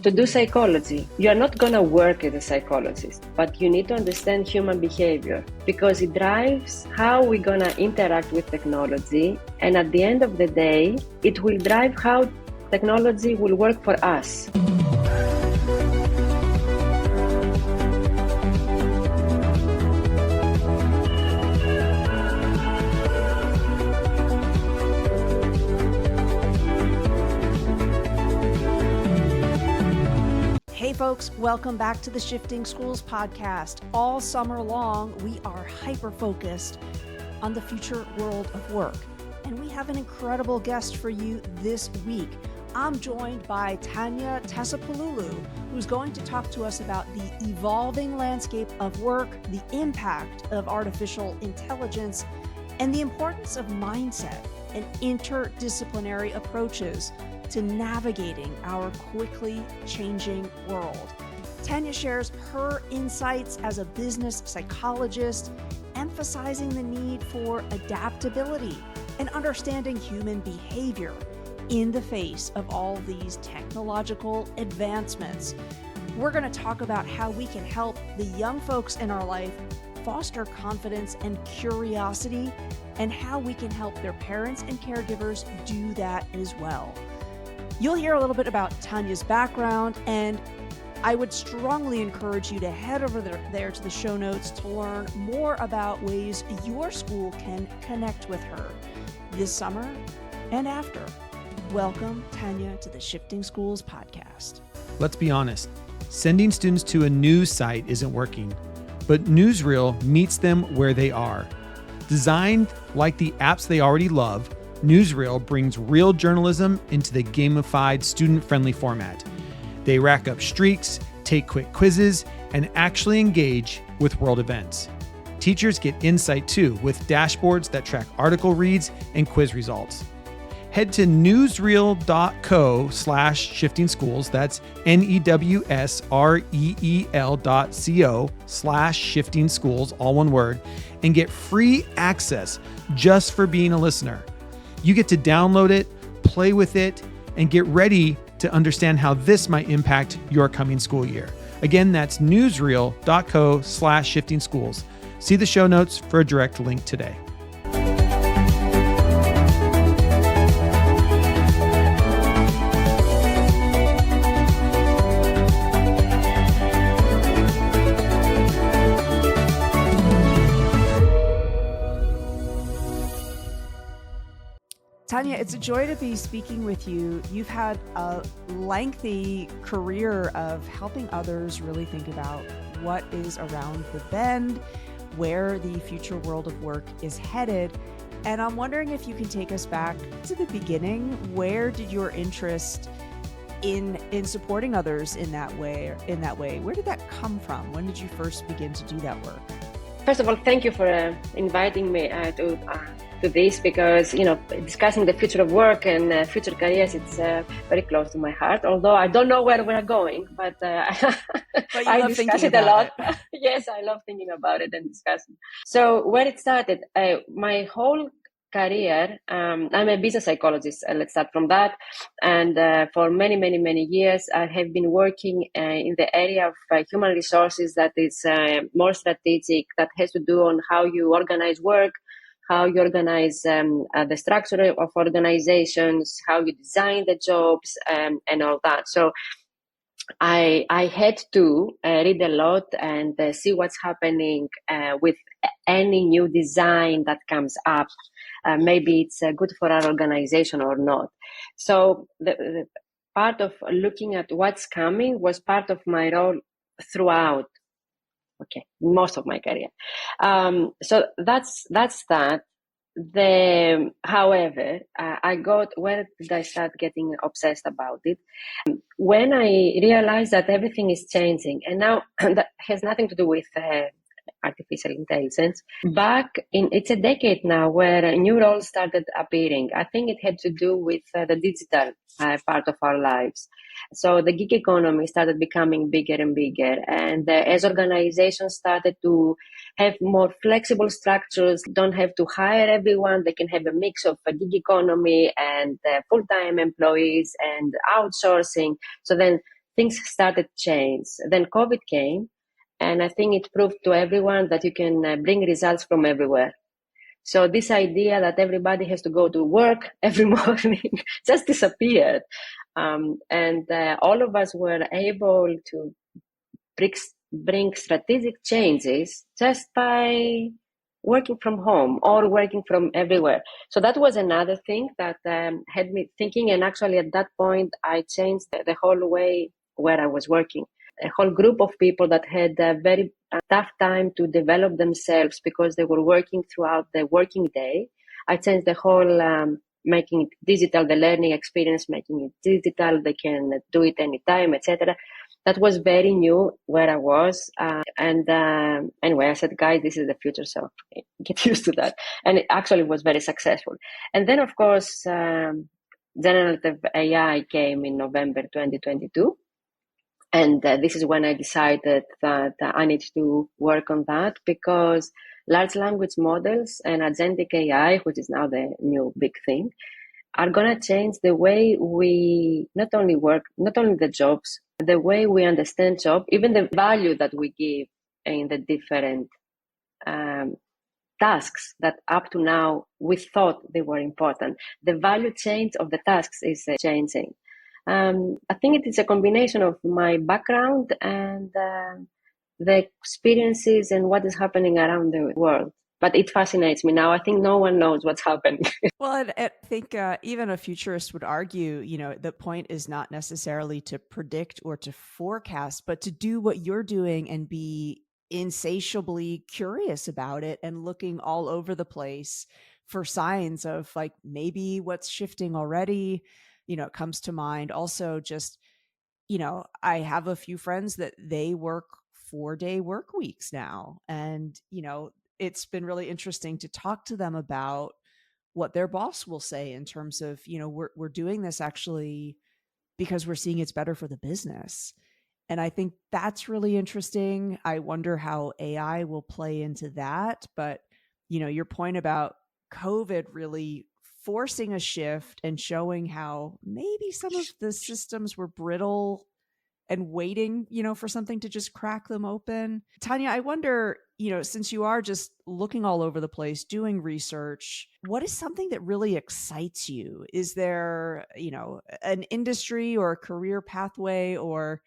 To do psychology, you are not going to work as a psychologist, but you need to understand human behavior because it drives how we're going to interact with technology. And at the end of the day, it will drive how technology will work for us. Hey folks, welcome back to the Shifting Schools podcast. All summer long, we are hyper-focused on the future world of work. And we have an incredible guest for you this week. I'm joined by Tanya Tessa Ulu, who's going to talk to us about the evolving landscape of work, the impact of artificial intelligence, and the importance of mindset and interdisciplinary approaches to navigating our quickly changing world. Tanya shares her insights as a business psychologist, emphasizing the need for adaptability and understanding human behavior in the face of all these technological advancements. We're going to talk about how we can help the young folks in our life foster confidence and curiosity, and how we can help their parents and caregivers do that as well. You'll hear a little bit about Tanya's background, and I would strongly encourage you to head over there to the show notes to learn more about ways your school can connect with her this summer and after. Welcome, Tanya, to the Shifting Schools podcast. Let's be honest, sending students to a news site isn't working, but Newsreel meets them where they are. Designed like the apps they already love, Newsreel brings real journalism into the gamified, student-friendly format. They rack up streaks, take quick quizzes, and actually engage with world events. Teachers get insight too, with dashboards that track article reads and quiz results. Head to newsreel.co/shiftingschools, that's NEWSREEL.co/shiftingschools, all one word, and get free access just for being a listener. You get to download it, play with it, and get ready to understand how this might impact your coming school year. Again, that's newsreel.co/shiftingschools. See the show notes for a direct link today. Tanya, it's a joy to be speaking with you. You've had a lengthy career of helping others really think about what is around the bend, where the future world of work is headed. And I'm wondering if you can take us back to the beginning. Where did your interest in supporting others in that way, where did that come from? When did you first begin to do that work? First of all, thank you for inviting me to this, because discussing the future of work and future careers, it's very close to my heart, although I don't know where we're going, but I discuss it a lot. Yes, I love thinking about it and discussing. So where it started, my whole career, I'm a business psychologist, let's start from that, and for many years I have been working in the area of human resources that is more strategic, that has to do on how you organize work, how you organize the structure of organizations, how you design the jobs, and all that. So I had to read a lot and see what's happening with any new design that comes up. Maybe it's good for our organization or not. So the part of looking at what's coming was part of my role throughout. Most of my career. So that's that. However, where did I start getting obsessed about it? When I realized that everything is changing, and now that has nothing to do with artificial intelligence. It's a decade now where new roles started appearing. I think it had to do with the digital part of our lives. So the gig economy started becoming bigger and bigger. And as organizations started to have more flexible structures, don't have to hire everyone. They can have a mix of a gig economy and full-time employees and outsourcing. So then things started to change. Then COVID came, and I think it proved to everyone that you can bring results from everywhere. So this idea that everybody has to go to work every morning just disappeared. And all of us were able to bring strategic changes just by working from home or working from everywhere. So that was another thing that had me thinking. And actually at that point, I changed the whole way where I was working. A whole group of people that had a very tough time to develop themselves because they were working throughout the working day. I changed the whole making it digital, the learning experience, making it digital. They can do it anytime, etc. That was very new where I was. Anyway, I said, guys, this is the future, so get used to that. And it actually was very successful. And then, of course, generative AI came in November 2022. And this is when I decided that I need to work on that, because large language models and agentic AI, which is now the new big thing, are going to change the way we not only work, not only the jobs, the way we understand job, even the value that we give in the different tasks that up to now we thought they were important. The value change of the tasks is changing. I think it is a combination of my background and the experiences and what is happening around the world. But it fascinates me now. I think no one knows what's happening. Well, I think even a futurist would argue, the point is not necessarily to predict or to forecast, but to do what you're doing and be insatiably curious about it and looking all over the place for signs of like maybe what's shifting already. It comes to mind. Also, just, I have a few friends that they work 4-day work weeks now. And, it's been really interesting to talk to them about what their boss will say in terms of, we're doing this actually because we're seeing it's better for the business. And I think that's really interesting. I wonder how AI will play into that. But, your point about COVID really forcing a shift and showing how maybe some of the systems were brittle and waiting, for something to just crack them open. Tanya, I wonder, since you are just looking all over the place, doing research, what is something that really excites you? Is there, an industry or a career pathway, or,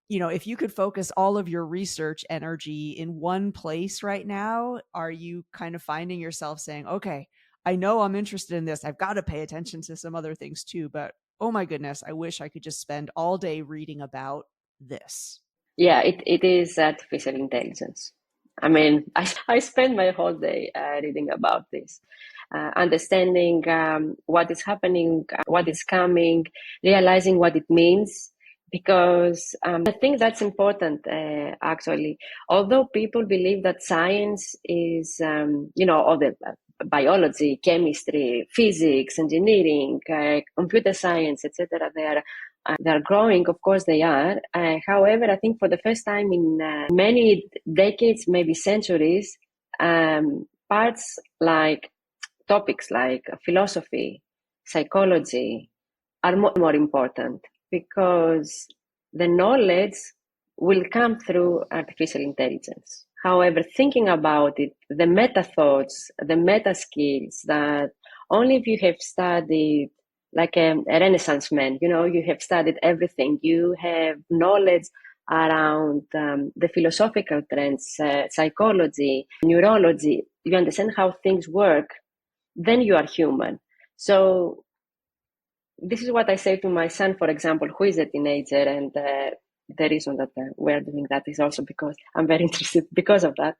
if you could focus all of your research energy in one place right now, are you kind of finding yourself saying, okay, I know I'm interested in this. I've got to pay attention to some other things too, but oh my goodness, I wish I could just spend all day reading about this. Yeah, it is artificial intelligence. I mean, I spend my whole day reading about this, understanding what is happening, what is coming, realizing what it means. Because I think that's important, actually. Although people believe that science is, all the biology, chemistry, physics, engineering, computer science, etc., they're growing. Of course, they are. However, I think for the first time in many decades, maybe centuries, topics like philosophy, psychology are more important, because the knowledge will come through artificial intelligence. However, thinking about it, the meta thoughts, the meta skills that only if you have studied like a Renaissance man, you have studied everything, you have knowledge around the philosophical trends, psychology, neurology, you understand how things work, then you are human. So this is what I say to my son, for example, who is a teenager, and the reason that we're doing that is also because I'm very interested because of that,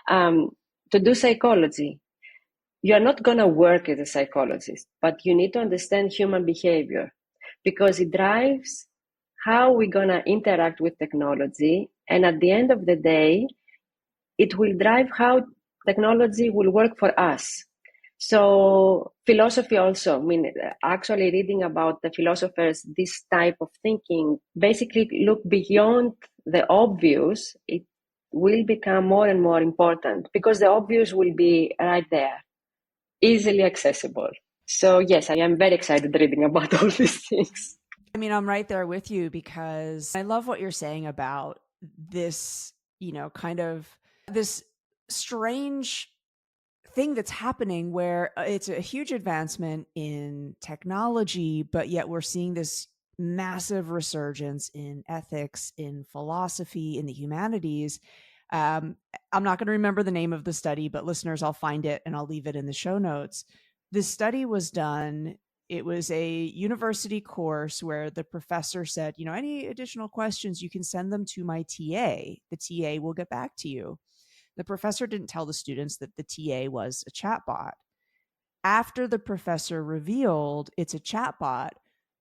to do psychology. You're not going to work as a psychologist, but you need to understand human behavior, because it drives how we're going to interact with technology. And at the end of the day, it will drive how technology will work for us. So philosophy also, actually reading about the philosophers, this type of thinking, basically look beyond the obvious. It will become more and more important, because the obvious will be right there, easily accessible. So yes, I am very excited reading about all these things. I mean, I'm right there with you because I love what you're saying about this, kind of this strange thing that's happening where it's a huge advancement in technology, but yet we're seeing this massive resurgence in ethics, in philosophy, in the humanities. I'm not going to remember the name of the study, but listeners, I'll find it and I'll leave it in the show notes. This study was done. It was a university course where the professor said, any additional questions, you can send them to my TA. The TA will get back to you. The professor didn't tell the students that the TA was a chatbot. After the professor revealed it's a chatbot,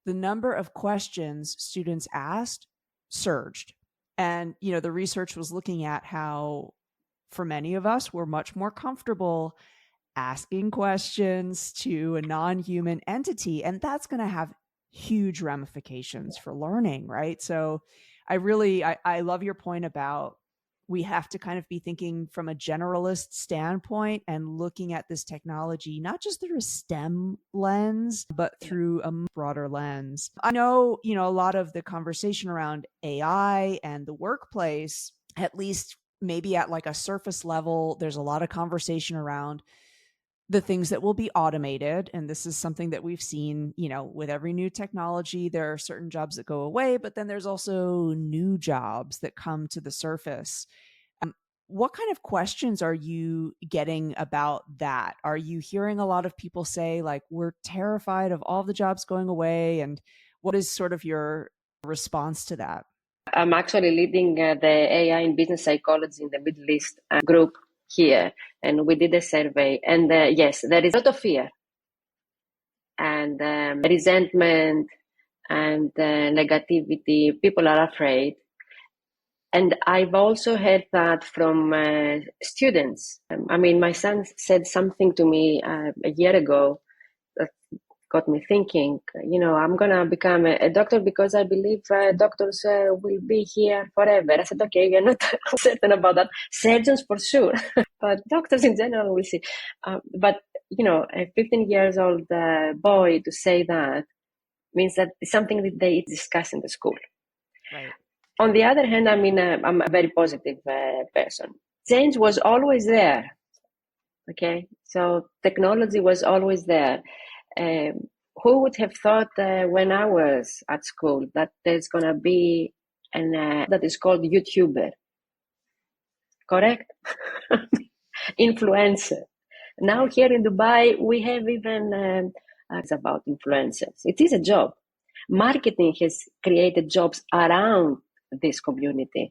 the number of questions students asked surged. And, the research was looking at how, for many of us, we're much more comfortable asking questions to a non-human entity. And that's going to have huge ramifications for learning, right? So I love your point about we have to kind of be thinking from a generalist standpoint and looking at this technology, not just through a STEM lens, but through a broader lens. I know, a lot of the conversation around AI and the workplace, at least maybe at like a surface level, there's a lot of conversation around the things that will be automated. And this is something that we've seen, with every new technology, there are certain jobs that go away, but then there's also new jobs that come to the surface. What kind of questions are you getting about that? Are you hearing a lot of people say, like, we're terrified of all the jobs going away? And what is sort of your response to that? I'm actually leading the AI in business psychology in the Middle East group here, and we did a survey, and yes, there is a lot of fear and resentment and negativity. People are afraid, and I've also heard that from students. My son said something to me a year ago that got me thinking, I'm going to become a doctor because I believe doctors will be here forever. I said, okay, you're not certain about that. Surgeons for sure, but doctors in general, we'll see. But, a 15 years old boy to say that means that it's something that they discuss in the school. Right. On the other hand, I'm a very positive person. Change was always there. Okay. So technology was always there. Who would have thought when I was at school that there's going to be that is called YouTuber, correct? Influencer. Now here in Dubai, we have even it's about influencers. It is a job. Marketing has created jobs around this community.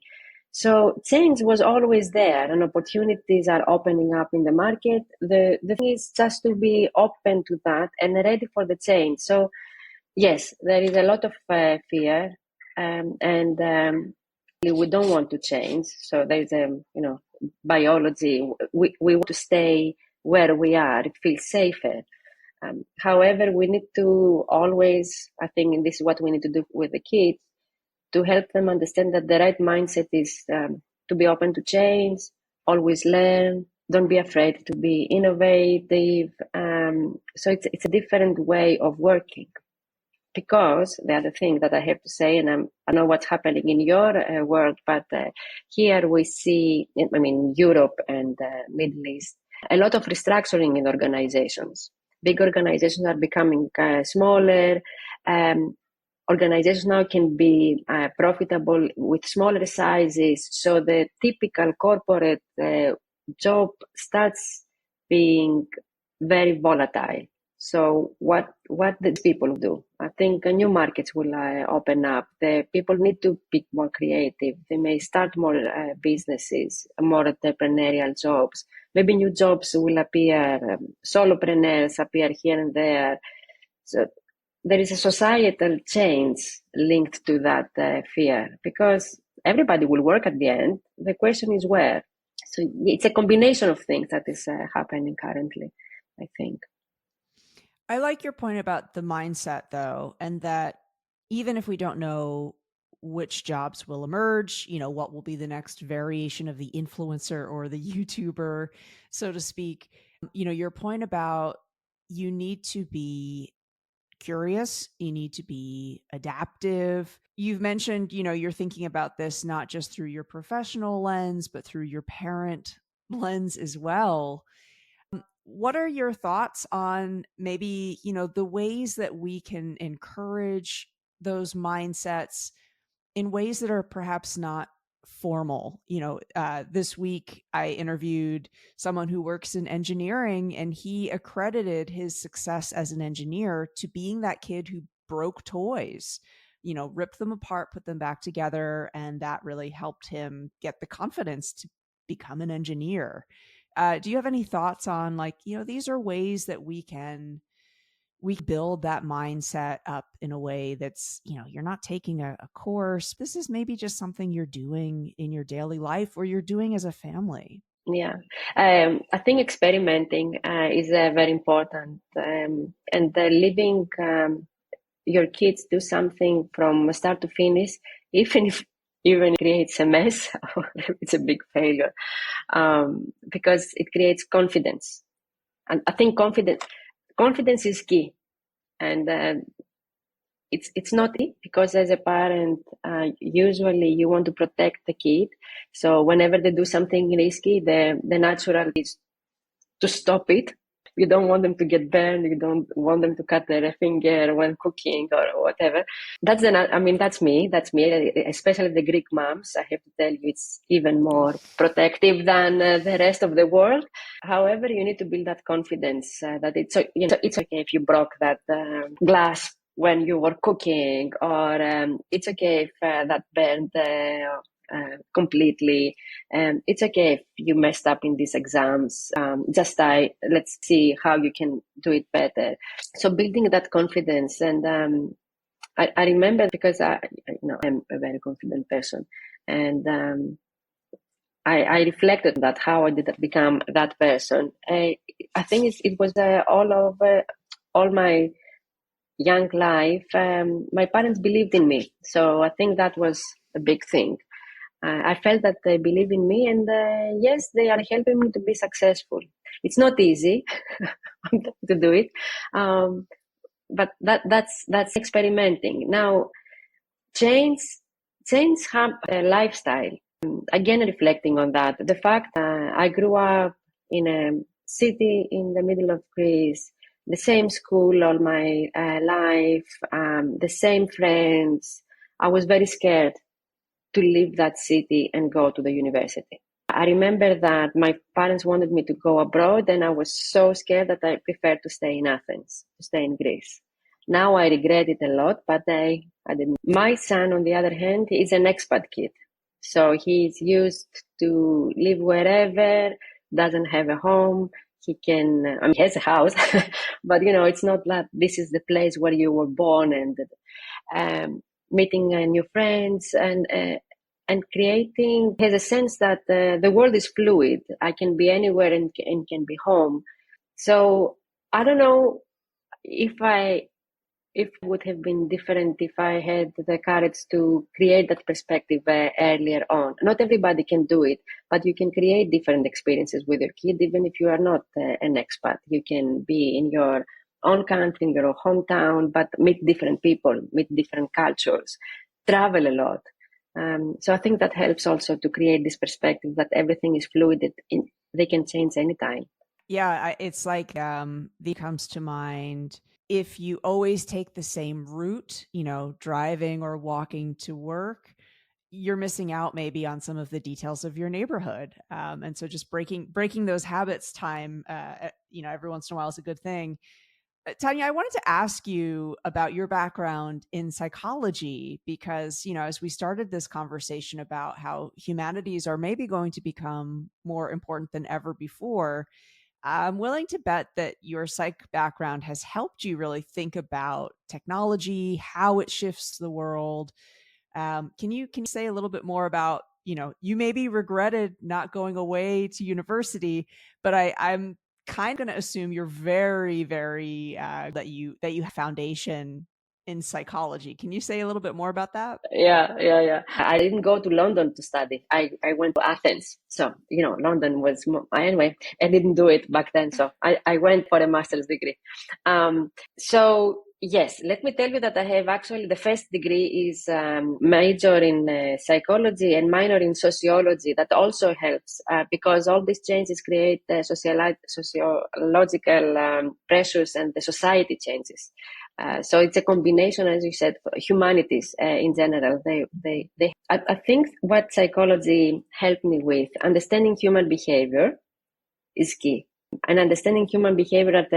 So change was always there and opportunities are opening up in the market. The thing is just to be open to that and ready for the change. So yes, there is a lot of fear and we don't want to change. So there's biology. We want to stay where we are. It feels safer. However, we need to always, I think this is what we need to do with the kids, to help them understand that the right mindset is to be open to change, always learn, don't be afraid to be innovative. So it's a different way of working. Because the other thing that I have to say, and I know what's happening in your world, but here we see, Europe and Middle East, a lot of restructuring in organizations. Big organizations are becoming smaller. Organizations now can be profitable with smaller sizes. So the typical corporate job starts being very volatile. So what the people do? I think new markets will open up. The people need to be more creative. They may start more businesses, more entrepreneurial jobs. Maybe new jobs will appear. Solopreneurs appear here and there. So there is a societal change linked to that fear because everybody will work at the end. The question is where. So it's a combination of things that is happening currently, I think. I like your point about the mindset, though, and that even if we don't know which jobs will emerge, what will be the next variation of the influencer or the YouTuber, so to speak, your point about you need to be curious. You need to be adaptive. You've mentioned, you're thinking about this not just through your professional lens, but through your parent lens as well. What are your thoughts on maybe, the ways that we can encourage those mindsets in ways that are perhaps not formal? This week I interviewed someone who works in engineering, and he accredited his success as an engineer to being that kid who broke toys, ripped them apart, put them back together. And that really helped him get the confidence to become an engineer. Do you have any thoughts on these are ways that we build that mindset up in a way that's, you're not taking a course. This is maybe just something you're doing in your daily life or you're doing as a family. Yeah, I think experimenting is very important, and leaving your kids do something from start to finish, even creates a mess, or it's a big failure, because it creates confidence. And I think confidence is key. And it's not easy, because as a parent, usually you want to protect the kid. So whenever they do something risky, the natural is to stop it. You don't want them to get burned. You don't want them to cut their finger when cooking or whatever. That's me. That's me. Especially the Greek moms. I have to tell you, it's even more protective than the rest of the world. However, you need to build that confidence that it's okay if you broke that glass when you were cooking, or it's okay if that burned completely. It's okay if you messed up in these exams. Let's see how you can do it better. So building that confidence, and I remember, because I'm a very confident person, and I reflected that how I did become that person. I think it was all my young life. My parents believed in me, so I think that was a big thing. I felt that they believe in me, and yes, they are helping me to be successful. It's not easy to do it, but that's experimenting. Now, change a lifestyle. Again, reflecting on that, the fact I grew up in a city in the middle of Greece, the same school all my life, the same friends. I was very scared to leave that city and go to the university. I remember that my parents wanted me to go abroad, and I was so scared that I preferred to stay in Athens, to stay in Greece. Now I regret it a lot, but I didn't. My son, on the other hand, is an expat kid. So he's used to live wherever, doesn't have a home. He has a house, but it's not that this is the place where you were born, and meeting new friends, and creating, has a sense that the world is fluid. I can be anywhere and can be home. So I don't know if it would have been different if I had the courage to create that perspective earlier on. Not everybody can do it, but you can create different experiences with your kid, even if you are not an expat. You can be in your own country, in your hometown, but meet different people, meet different cultures, travel a lot. So I think that helps also to create this perspective that everything is fluid. They can change anytime. Yeah, it's like comes to mind. If you always take the same route, driving or walking to work, you're missing out maybe on some of the details of your neighborhood. And so just breaking those habits every once in a while is a good thing. Tanya, I wanted to ask you about your background in psychology, because, as we started this conversation about how humanities are maybe going to become more important than ever before, I'm willing to bet that your psych background has helped you really think about technology, how it shifts the world. Can you say a little bit more about, you maybe regretted not going away to university, but I'm kind of going to assume you're very, very that you have foundation in psychology. Can you say a little bit more about that? Yeah. I didn't go to London to study. I went to Athens. So, London was anyway, I didn't do it back then. So I went for a master's degree. So yes, let me tell you that I have actually, the first degree is major in psychology and minor in sociology. That also helps because all these changes create sociological pressures, and the society changes. So it's a combination, as you said, for humanities in general. I think what psychology helped me with, understanding human behavior is key, and understanding human behavior at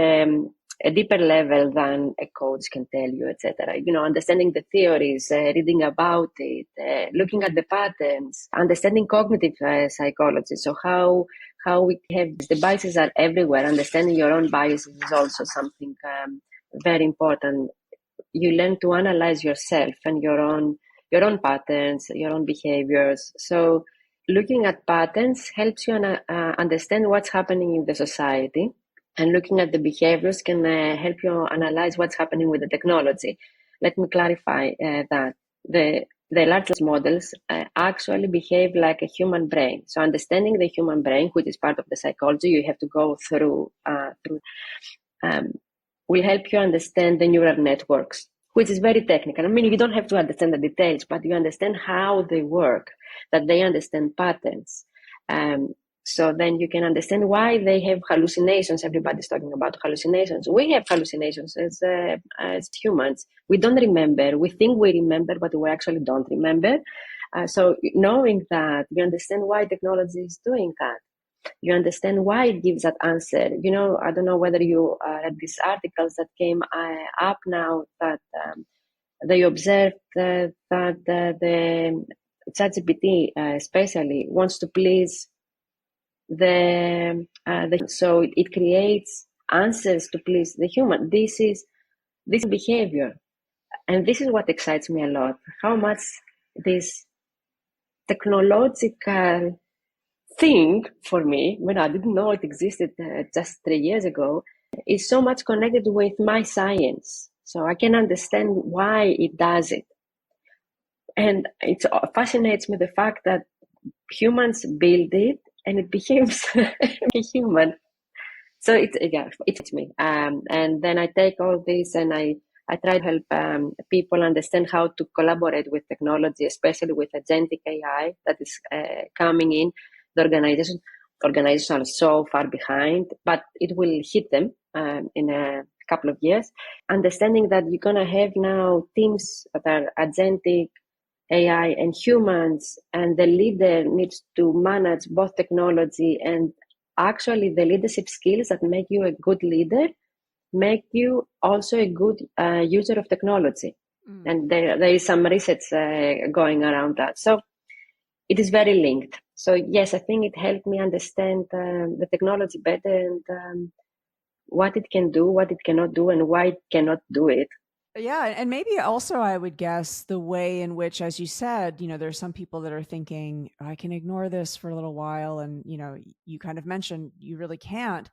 a deeper level than a coach can tell you, etc. Understanding the theories, reading about it, looking at the patterns, understanding cognitive psychology. So how we have the biases are everywhere. Understanding your own biases is also something very important. You learn to analyze yourself and your own patterns, your own behaviors. So looking at patterns helps you understand what's happening in the society, and looking at the behaviors can help you analyze what's happening with the technology. Let me clarify that the large language models actually behave like a human brain. So understanding the human brain, which is part of the psychology you have to go through will help you understand the neural networks, which is very technical. I mean, you don't have to understand the details, but you understand how they work, that they understand patterns. So then you can understand why they have hallucinations. Everybody's talking about hallucinations. We have hallucinations as humans. We don't remember. We think we remember, but we actually don't remember. So knowing that, you understand why technology is doing that. You understand why it gives that answer. I don't know whether you read these articles that came up now that they observed that the ChatGPT especially wants to please so it creates answers to please the human. This behavior, and this is what excites me a lot. How much this technological thing for me, when I didn't know it existed just 3 years ago, is so much connected with my science. So I can understand why it does it. And it fascinates me the fact that humans build it and it behaves like a human. So it's me. And then I take all this and I try to help people understand how to collaborate with technology, especially with agentic AI that is coming in. The organizations are so far behind, but it will hit them in a couple of years. Understanding that you're going to have now teams that are agentic, AI, and humans, and the leader needs to manage both technology and actually the leadership skills that make you a good leader, make you also a good user of technology. And there is some research going around that. So it is very linked. So yes, I think it helped me understand the technology better and what it can do, what it cannot do, and why it cannot do it. Yeah. And maybe also I would guess the way in which, as you said, there's some people that are thinking, I can ignore this for a little while. And, you kind of mentioned you really can't.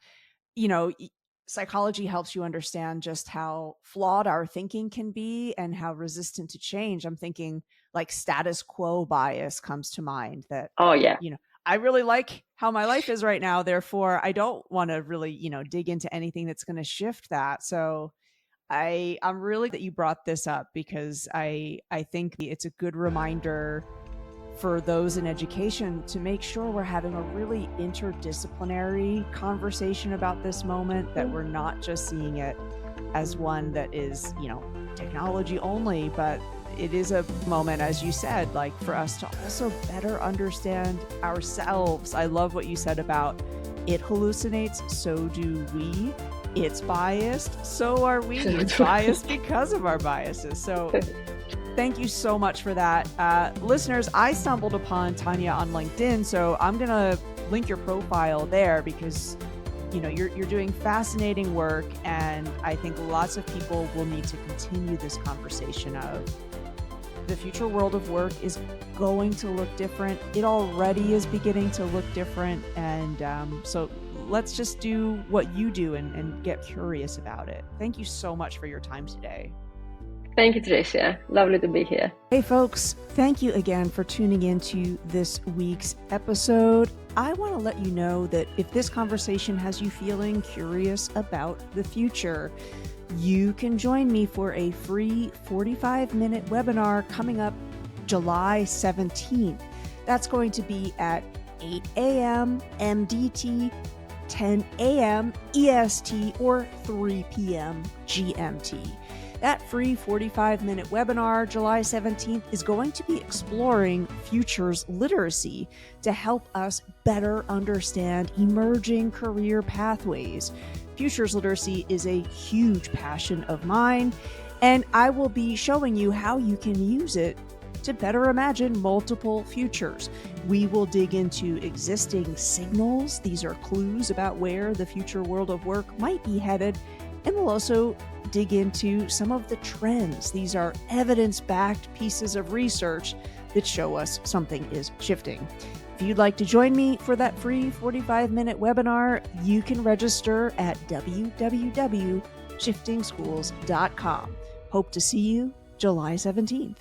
Psychology helps you understand just how flawed our thinking can be and how resistant to change. I'm thinking like status quo bias comes to mind that, I really like how my life is right now. Therefore, I don't want to really, dig into anything that's going to shift that. So I'm really glad that you brought this up because I think it's a good reminder for those in education to make sure we're having a really interdisciplinary conversation about this moment, that we're not just seeing it as one that is, technology only, but it is a moment, as you said, like for us to also better understand ourselves. I love what you said about it hallucinates, so do we. It's biased, so are we. It's biased because of our biases. So thank you so much for that. Listeners, I stumbled upon Tanya on LinkedIn, so I'm going to link your profile there because, you're doing fascinating work, and I think lots of people will need to continue this conversation of the future world of work is going to look different. It already is beginning to look different, and so let's just do what you do and get curious about it. Thank you so much for your time today. Thank you, Tricia. Lovely to be here. Hey, folks, thank you again for tuning into this week's episode. I want to let you know that if this conversation has you feeling curious about the future, you can join me for a free 45-minute webinar coming up July 17th. That's going to be at 8 a.m. MDT, 10 a.m. EST, or 3 p.m. GMT. That free 45-minute webinar, July 17th, is going to be exploring futures literacy to help us better understand emerging career pathways. Futures literacy is a huge passion of mine, and I will be showing you how you can use it to better imagine multiple futures. We will dig into existing signals. These are clues about where the future world of work might be headed. And we'll also dig into some of the trends. These are evidence-backed pieces of research that show us something is shifting. If you'd like to join me for that free 45-minute webinar, you can register at www.shiftingschools.com. Hope to see you July 17th.